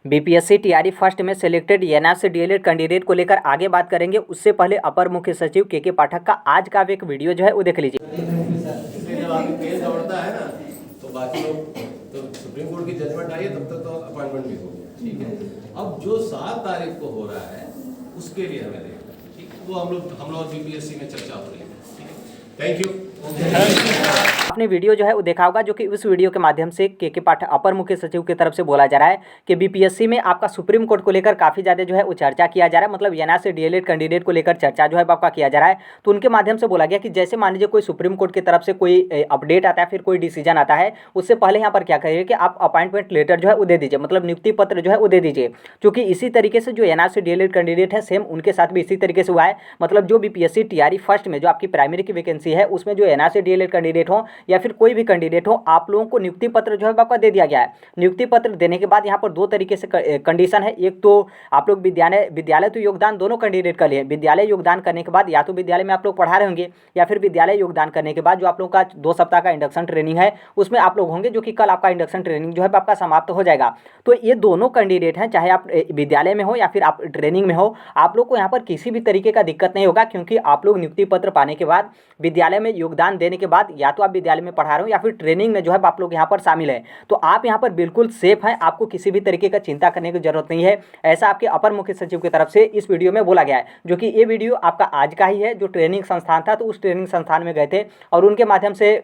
BPSC TRE first में selected NR से DElEd candidate को लेकर आगे बात करेंगे। उससे पहले अपर मुख्य सचिव के पाठक का आज का एक वीडियो जो है वो देख लीजिए। जब आगे केस दौड़ता है ना तो बाकी लोग तो सुप्रीम कोर्ट की जजमेंट आई है तब तक तो अपॉइंटमेंट भी हो गया, ठीक है। अब जो 7 तारीख को हो रहा है उसके लिए हमें देखना है, ठीक है। वो हम लोग बीपीएससी में चर्चा हो रही है, ठीक है। Thank you. आपने वीडियो जो है वो देखा होगा, जो कि उस वीडियो के माध्यम से के पाठक अपर मुख्य सचिव की तरफ से बोला जा रहा है कि बीपीएससी में आपका सुप्रीम कोर्ट को लेकर काफ़ी ज़्यादा जो है वो चर्चा किया जा रहा है। मतलब एनआर से डीएलएड कैंडिडेट को लेकर चर्चा जो है आपका किया जा रहा है। तो उनके माध्यम से बोला गया कि जैसे मान लीजिए कोई सुप्रीम कोर्ट की तरफ से कोई अपडेट आता है, फिर कोई डिसीजन आता है, उससे पहले यहाँ पर क्या करिए कि आप अपॉइंटमेंट लेटर जो है वो दे दीजिए, मतलब नियुक्ति पत्र जो है वो दे दीजिए। क्योंकि इसी तरीके से जो एनआर से डीएलएड कैंडिडेट है सेम उनके साथ भी इसी तरीके से हुआ है। मतलब जो बीपीएससी टीआरई फर्स्ट में जो आपकी प्राइमरी की वैकेंसी है उसमें जो एनआर से डीएलएड कैंडिडेट हो या फिर कोई भी कैंडिडेट हो, आप लोगों को नियुक्ति पत्र जो है आपका दे दिया गया है। नियुक्ति पत्र देने के बाद यहाँ पर 2 तरीके से कंडीशन है। एक तो आप लोग विद्यालय तो योगदान दोनों कैंडिडेट का लिए। विद्यालय योगदान करने के बाद या तो विद्यालय में आप लोग पढ़ा रहे होंगे या फिर विद्यालय योगदान करने के बाद जो आप लोग का 2 सप्ताह का इंडक्शन ट्रेनिंग है उसमें आप लोग होंगे, जो कि कल आपका इंडक्शन ट्रेनिंग जो है आपका समाप्त हो जाएगा। तो ये दोनों कैंडिडेट हैं, चाहे आप विद्यालय में हो या फिर आप ट्रेनिंग में हो, आप लोग को यहाँ पर किसी भी तरीके का दिक्कत नहीं होगा। क्योंकि आप लोग नियुक्ति पत्र पाने के बाद विद्यालय में योगदान देने के बाद या तो आप विद्यालय में पढ़ा रहे हो या फिर ट्रेनिंग में जो है आप लोग यहाँ पर शामिल है, तो आप यहाँ पर बिल्कुल सेफ हैं। आपको किसी भी तरीके का चिंता करने की जरूरत नहीं है। ऐसा आपके अपर मुख्य सचिव की तरफ से इस वीडियो में बोला गया है, जो कि ये वीडियो आपका आज का ही है। जो ट्रेनिंग संस्थान था तो उस ट्रेनिंग संस्थान में गए थे और उनके माध्यम से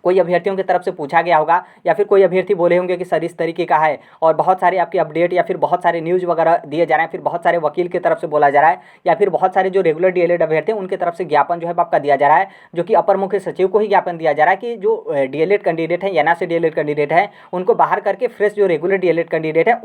कोई अभ्यर्थियों की तरफ से पूछा गया होगा या फिर कोई अभ्यर्थी बोले होंगे कि सर इस तरीके का है, और बहुत सारे आपके अपडेट या फिर बहुत सारे न्यूज़ वगैरह दिए जा रहे हैं, फिर बहुत सारे वकील की तरफ से बोला जा रहा है या फिर बहुत सारे जो रेगुलर डीएलएड अभ्यर्थी हैं उनकी तरफ से ज्ञापन जो है आपका दिया जा रहा है, जो कि अपर मुख्य सचिव को ही ज्ञापन दिया जा रहा है कि जो डीएलएड कैंडिडेट है एनआर से डीएलएड कैंडिडेट है उनको बाहर करके फ्रेश जो रेगुलर डीएलएड कैंडिडेट है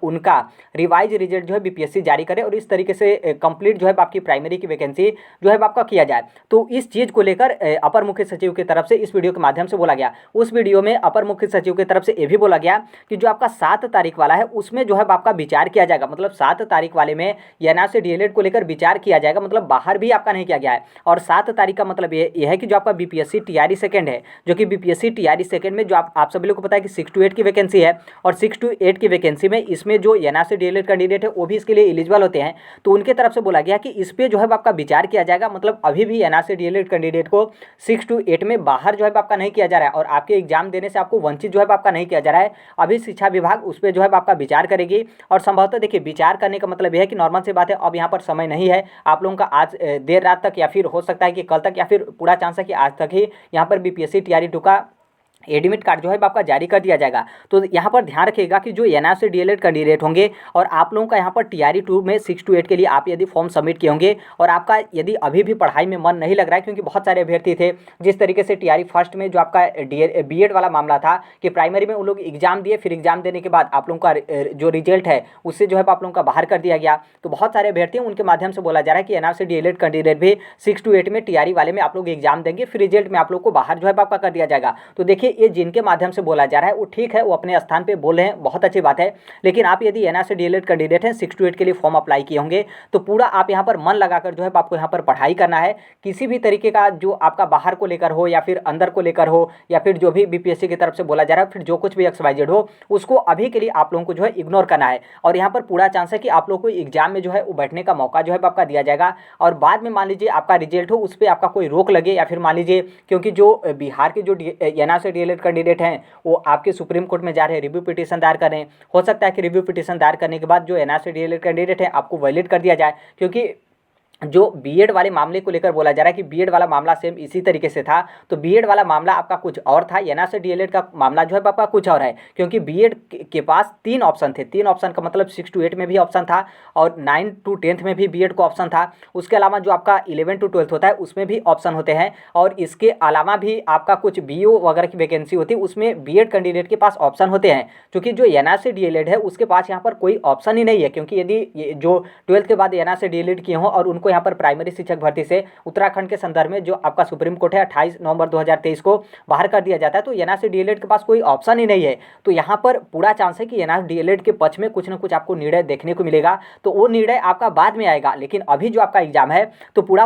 उनका रिवाइज रिजल्ट जो है बीपीएससी जारी करे और इस तरीके से कंप्लीट जो है आपकी प्राइमरी की वैकेंसी जो है आपका किया जाए। तो इस चीज़ को लेकर अपर मुख्य सचिव की तरफ से इस वीडियो के माध्यम से बोला गया। उस वीडियो में अपर मुख्य सचिव की तरफ से ये भी बोला गया कि जो आपका 7 तारीख वाला है उसमें जो है आपका विचार किया जाएगा। मतलब 7 तारीख वाले में एनआर से डीएलएड को लेकर विचार किया जाएगा, मतलब बाहर भी आपका नहीं किया गया है। और 7 तारीख का मतलब ये है कि जो आपका बीपीएससी टीआरई सेकंड है, जो कि बीपीएससी टीआरई सेकंड में जो आप सभी लोग को पता है कि 6 to 8 की वैकेंसी है, और 6 to 8 की वैकेंसी में इसमें जो एनआर से डीएलएड कैंडिडेट है वो भी इसके लिए एलिजिबल होते हैं। तो उनके तरफ से बोला गया कि इस पर जो है आपका विचार किया जाएगा। मतलब अभी भी एनआर से डीएलएड कैंडिडेट को 6 to 8 में बाहर जो है आपका नहीं किया जा रहा है और आपके एग्जाम देने से आपको वंचित जो है आपका नहीं किया जा रहा है। अभी शिक्षा विभाग उस पर जो है आपका विचार करेगी और संभवतः देखिए विचार करने का मतलब यह है कि नॉर्मल सी बात है, अब यहाँ पर समय नहीं है आप लोगों का। आज देर रात तक या फिर हो सकता है कि कल तक या फिर पूरा चांस है कि आज तक ही यहाँ पर बीपीएससी टीआरई 2 का एडमिट कार्ड जो है आपका जारी कर दिया जाएगा। तो यहाँ पर ध्यान रखिएगा कि जो एनआर से डीएलएड कैंडिडेट होंगे और आप लोगों का यहाँ पर टीआरई 2 में 6 to 8 के लिए आप यदि फॉर्म सबमिट किए होंगे और आपका यदि अभी भी पढ़ाई में मन नहीं लग रहा है, क्योंकि बहुत सारे अभ्यर्थी थे जिस तरीके से टीआरई फर्स्ट में जो आपका बीएड वाला मामला था कि प्राइमरी में उन लोग एग्जाम दिए, फिर एग्जाम देने के बाद आप लोगों का जो रिजल्ट है उससे जो है आप लोगों का बाहर कर दिया गया। तो बहुत सारे अभ्यर्थी उनके माध्यम से बोला जा रहा है कि एनआर से डीएलएड कैंडिडेट भी 6 to 8 में टीआरई वाले में आप लोग एग्जाम देंगे, फिर रिजल्ट में आप लोग को बाहर जो है आपका कर दिया जाएगा। तो देखिए ये जिनके माध्यम से बोला जा रहा है वो ठीक है, वो अपने स्थान पे बोल रहे हैं, बहुत अच्छी बात है। लेकिन आप यदि एनआर से डीएलएड कैंडिडेट हैं 6 to 8 के लिए फॉर्म अप्लाई किए होंगे तो पूरा आप यहाँ पर मन लगाकर जो है आपको यहाँ पर पढ़ाई करना है। किसी भी तरीके का जो आपका बाहर को लेकर हो या फिर अंदर को लेकर हो या फिर जो भी बीपीएससी की तरफ से बोला जा रहा है, फिर जो कुछ भी XYZ हो, उसको अभी के लिए आप लोगों को जो है इग्नोर करना है। और यहाँ पर पूरा चांस है कि आप लोग को एग्जाम में जो है वो बैठने का मौका जो है आपका दिया जाएगा। और बाद में मान लीजिए आपका रिजल्ट हो उस पर आपका कोई रोक लगे या फिर मान लीजिए, क्योंकि जो बिहार के जो एनआर से डीएलएड कैंडिडेट हैं वो आपके सुप्रीम कोर्ट में जा रहे हैं, रिव्यू पिटीशन दायर कर रहे हैं, हो सकता है कि रिव्यू पिटीशन दायर करने के बाद जो एनआर से डीएलएड कैंडिडेट है आपको वैलिड कर दिया जाए। क्योंकि जो बीएड वाले मामले को लेकर बोला जा रहा है कि बीएड वाला मामला सेम इसी तरीके से था, तो बीएड वाला मामला आपका कुछ और था, एनआर से डीएलएड का मामला जो है आपका कुछ और है। क्योंकि बीएड के पास 3 ऑप्शन थे, 3 ऑप्शन का मतलब 6 to 8 में भी ऑप्शन था और 9 to 10th में भी बीएड को ऑप्शन था। उसके अलावा जो आपका 11 to 12th होता है उसमें भी ऑप्शन होते हैं, और इसके अलावा भी आपका कुछ बीओ वगैरह की वैकेंसी होती है उसमें बीएड कैंडिडेट के पास ऑप्शन होते हैं। क्योंकि जो एनआर से डीएलएड है उसके पास यहाँ पर कोई ऑप्शन ही नहीं है, क्योंकि यदि जो 12th के बाद एनआर से डीएलएड किए हों और उनको उनको यहाँ पर प्राइमरी शिक्षक भर्ती से उत्तराखंड के संदर्भ में जो आपका सुप्रीम कोर्ट है 28 नवंबर 2023 को बाहर कर दिया जाता है। तो एनआरसी डीएलएड के पास कोई ऑप्शन ही नहीं है। तो यहाँ पर पूरा चांस है कि एनआरसी डीएलएड के पक्ष में कुछ ना कुछ आपको निर्णय देखने को मिलेगा। तो वो निर्णय आपका बाद में आएगा, लेकिन अभी जो आपका एग्जाम है तो पूरा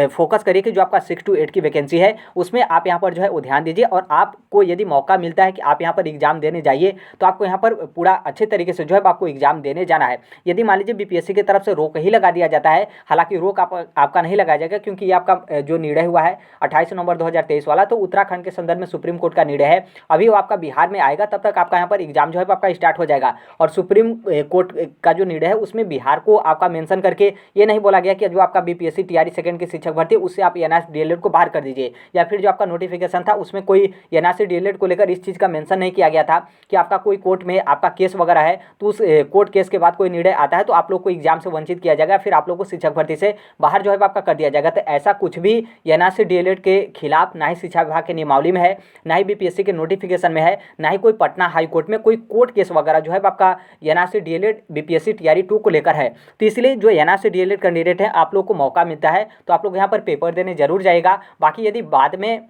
फोकस करिए कि जो आपका 6 to 8 की वैकेंसी है उसमें आप यहाँ पर जो है वो ध्यान दीजिए। और आपको यदि मौका मिलता है कि आप यहाँ पर एग्जाम देने जाइए तो आपको यहाँ पर पूरा अच्छे तरीके से जो है आपको एग्जाम देने जाना है। यदि मान लीजिए बीपीएससी की तरफ से रोक ही लगा दिया जाता है, हालांकि रोक आपका नहीं लगाया जाएगा क्योंकि ये आपका जो निर्णय हुआ है 28 नवंबर 2023 वाला, तो उत्तराखंड के संदर्भ में सुप्रीम कोर्ट का निर्णय है। अभी वो आपका बिहार में आएगा, तब तक आपका यहाँ पर एग्जाम जो है आपका स्टार्ट हो जाएगा। और सुप्रीम कोर्ट का जो निर्णय है उसमें बिहार को आपका मेंशन करके ये नहीं बोला गया कि जो आपका बीपीएससी टीआरई सेकंड की शिक्षक भर्ती उससे आप एनआरसी डीएलएड को बाहर कर दीजिए, या फिर जो आपका नोटिफिकेशन था उसमें कोई एनआरसी डीएलएड को लेकर इस चीज़ का मेंशन नहीं किया गया था कि आपका कोई कोर्ट में आपका केस वगैरह है तो उस कोर्ट केस के बाद कोई निर्णय आता है तो आप लोग को एग्जाम से वंचित किया जाएगा, फिर आप लोग को शिक्षक भर्ती से बाहर जो है आपका कर दिया जाएगा। तो ऐसा कुछ भी एनआरसी डीएलएड के खिलाफ ना ही शिक्षा विभाग के नियमावली में है, ना ही बीपीएससी के नोटिफिकेशन में है, ना ही कोई पटना हाई कोर्ट में कोई कोर्ट केस वगैरह जो है आपका एनआरसी डीएलएड बीपीएससी टीआरई 2 को लेकर है। तो इसलिए जो एनआरसी डीएलएड कैंडिडेट है आप लोग को मौका मिलता है तो आप लोग यहाँ पर पेपर देने जरूर जाएगा। बाकी यदि बाद में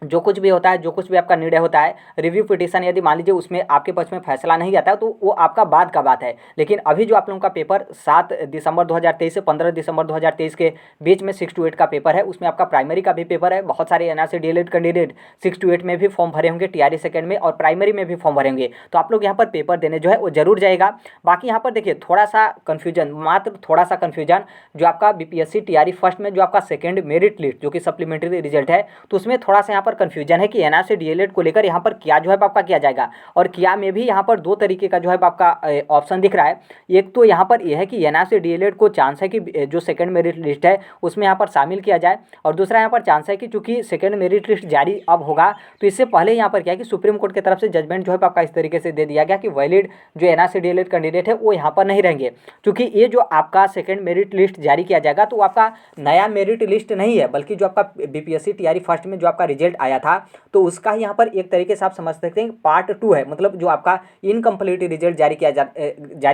जो कुछ भी होता है, जो कुछ भी आपका निर्णय होता है, रिव्यू पिटीशन यदि मान लीजिए उसमें आपके पक्ष में फैसला नहीं आता है तो वो आपका बाद का बात है। लेकिन अभी जो आप लोगों का पेपर 7 दिसंबर 2023 से 15 दिसंबर 2023 के बीच में 6 to 8 का पेपर है, उसमें आपका प्राइमरी का भी पेपर है। बहुत सारे एनआरसी डीएलएड कैंडिडेट 6 to 8 में भी फॉर्म भरे होंगे, टीआरई सेकंड में और प्राइमरी में भी फॉर्म भरे होंगे। तो आप लोग यहाँ पर पेपर देने जो है वो जरूर जाएगा। बाकी यहाँ पर देखिए थोड़ा सा कन्फ्यूजन, मात्र थोड़ा सा कन्फ्यूजन, जो आपका बीपीएससी टीआरई फर्स्ट में जो आपका सेकेंड मेरिट लिस्ट जो कि सप्लीमेंट्री रिजल्ट है तो उसमें थोड़ा सा यहाँ पर कन्फ्यूजन है कि एनआरसी डीएलएड को लेकर यहाँ पर क्या जो है आपका किया जाएगा। और क्या में भी यहाँ पर दो तरीके का जो है आपका ऑप्शन दिख रहा है। एक तो यहाँ पर यह है कि एनआरसी डीएलएड को चांस है कि जो सेकंड मेरिट लिस्ट है उसमें यहाँ पर शामिल किया जाए, और दूसरा यहाँ पर चांस है कि चूंकि सेकंड मेरिट लिस्ट जारी अब होगा तो इससे पहले यहाँ पर क्या है कि सुप्रीम कोर्ट की तरफ से जजमेंट जो है आपका इस तरीके से दे दिया गया कि वैलिड जो एनआरसी डीएलएड कैंडिडेट है वो यहाँ पर नहीं रहेंगे। क्योंकि ये जो आपका सेकंड मेरिट लिस्ट जारी किया जाएगा तो आपका नया मेरिट लिस्ट नहीं है, बल्कि जो आपका बीपीएससी टीआरई फर्स्ट में जो आपका रिजल्ट आया था तो उसका ही यहाँ पर एक तरीके से आप समझ सकते हैं पार्ट 2 है। मतलब जो आपका इनकम्प्लीट रिजल्ट जारी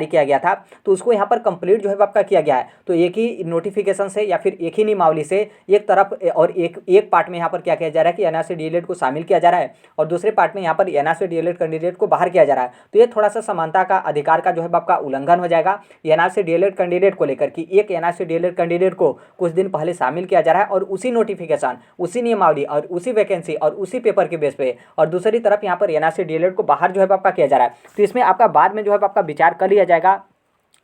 किया गया था तो उसको यहाँ पर कंप्लीट जो है आपका किया गया है। तो एक ही नोटिफिकेशन से या फिर एक ही नियमावली से एक तरफ और एक पार्ट में यहाँ पर क्या किया जा रहा है कि एनआरसी डीएलएड को शामिल किया जा रहा है और दूसरे पार्ट में यहाँ पर एनआरसी डीएलएड कैंडिडेट को बाहर किया जा रहा है। तो ये थोड़ा सा समानता का अधिकार का जो है आपका उल्लंघन हो जाएगा एनआरसी डीएलएड कैंडिडेट को लेकर कि एक एनआरसी डीएलएड कैंडिडेट को कुछ दिन पहले शामिल किया जा रहा है और उसी नोटिफिकेशन, उसी नियमावली और उसी वैकेंसी और उसी पेपर के बेस पे, और दूसरी तरफ यहाँ पर एनआरसी डीएलएड को बाहर जो है आपका किया जा रहा है। तो इसमें आपका बाद में जो है आपका विचार कर लिया जाएगा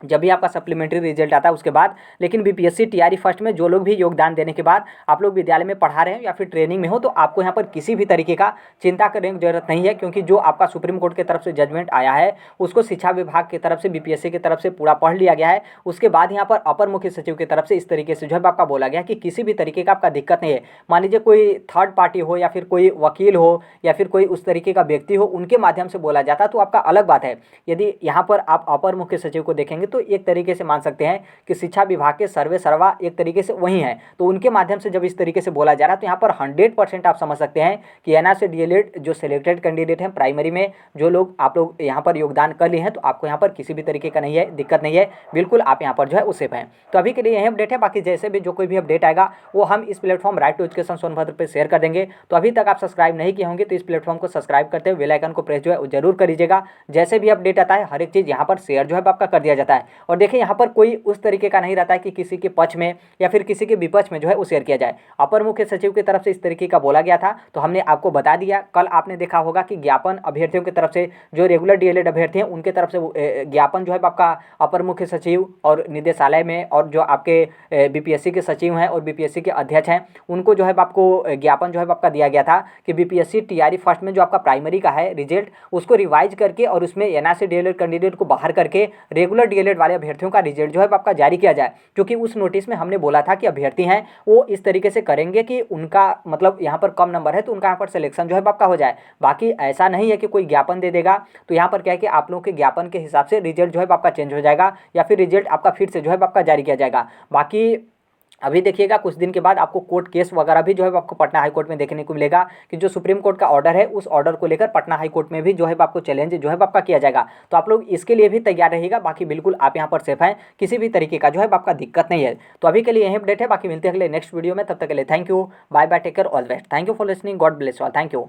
जब भी आपका सप्लीमेंट्री रिजल्ट आता है उसके बाद। लेकिन बीपीएससी टीआरई फर्स्ट में जो लोग भी योगदान देने के बाद आप लोग विद्यालय में पढ़ा रहे हैं या फिर ट्रेनिंग में हो तो आपको यहाँ पर किसी भी तरीके का चिंता करने की जरूरत नहीं है, क्योंकि जो आपका सुप्रीम कोर्ट की तरफ से जजमेंट आया है उसको शिक्षा विभाग की तरफ से बीपीएससी की तरफ से पूरा पढ़ लिया गया है। उसके बाद यहाँ पर अपर मुख्य सचिव की तरफ से इस तरीके से जो है आपका बोला गया कि किसी भी तरीके का आपका दिक्कत नहीं है। मान लीजिए कोई थर्ड पार्टी हो या फिर कोई वकील हो या फिर कोई उस तरीके का व्यक्ति हो, उनके माध्यम से बोला जाता तो आपका अलग बात है। यदि यहाँ पर आप अपर मुख्य सचिव को देखेंगे तो एक तरीके से मान सकते हैं कि शिक्षा विभाग के सर्वे सर्वा एक तरीके से वही है, तो उनके माध्यम से जब इस तरीके से बोला जा रहा है तो यहाँ पर 100% आप समझ सकते हैं कि एनआरसी डीएलएड जो सिलेक्टेड कैंडिडेट हैं प्राइमरी में जो लोग आप लोग यहाँ पर योगदान कर लिए हैं तो आपको यहाँ पर किसी भी तरीके का नहीं है, दिक्कत नहीं है, बिल्कुल आप यहाँ पर जो है वो सेफ हैं। तो अभी के लिए यही अपडेट है। बाकी जैसे भी जो कोई भी अपडेट आएगा वो हम इस platform right to education Sonbhadra पर शेयर कर देंगे। तो अभी तक आप सब्सक्राइब नहीं किए होंगे तो इस प्लेटफॉर्म को सब्सक्राइब करते हुए बेल आइकन को प्रेस जो है वो जरूर करिएगा। जैसे भी अपडेट आता है हर एक चीज़ यहाँ पर शेयर जो है आपका कर दिया जाता है। और देखिए यहाँ पर कोई उस तरीके का नहीं रहता है कि किसी के पक्ष में या फिर किसी के विपक्ष में जो है वो शेयर किया जाए। अपर मुख्य सचिव की तरफ से इस तरीके का बोला गया था तो हमने आपको बता दिया। कल आपने देखा होगा कि ज्ञापन अभ्यर्थियों की तरफ से जो रेगुलर डीएलएड अभ्यर्थी हैं उनके तरफ से ज्ञापन जो है आपका अपर मुख्य सचिव और निदेशालय में और जो आपके बीपीएससी के सचिव हैं और बीपीएससी के अध्यक्ष हैं उनको जो है आपको ज्ञापन जो है आपका दिया गया था कि बीपीएससी टीआरई फर्स्ट में जो आपका प्राइमरी का है रिजल्ट उसको रिवाइज करके और उसमें एनआरसी डीएलएड कैंडिडेट को बाहर करके रेगुलर डीएलएड वाले अभ्यर्थियों का रिजल्ट जो है आपका जारी किया जाए। क्योंकि उस नोटिस में हमने बोला था कि अभ्यर्थी हैं वो इस तरीके से करेंगे कि उनका मतलब यहाँ पर कम नंबर है तो उनका यहाँ पर सिलेक्शन जो है आपका हो जाए। बाकी ऐसा नहीं है कि कोई ज्ञापन दे देगा तो यहाँ पर क्या है कि आप लोगों के ज्ञापन के हिसाब से रिजल्ट जो है आपका चेंज हो जाएगा या फिर रिजल्ट आपका फिर से जो है आपका जारी किया जाएगा। बाकी अभी देखिएगा कुछ दिन के बाद आपको कोर्ट केस वगैरह भी जो है आपको पटना हाई कोर्ट में देखने को मिलेगा कि जो सुप्रीम कोर्ट का ऑर्डर है उस ऑर्डर को लेकर पटना हाई कोर्ट में भी जो है आपको चैलेंज जो है आपका किया जाएगा। तो आप लोग इसके लिए भी तैयार रहिएगा। बाकी बिल्कुल आप यहाँ पर सेफ हैं, किसी भी तरीके का जो है आपका दिक्कत नहीं है। तो अभी के लिए यही अपडेट है, बाकी मिलते हैं अगले नेक्स्ट वीडियो में। तब तक के लिए thank you, bye bye, take care, all the best. Thank you for listening, God bless you all, thank you.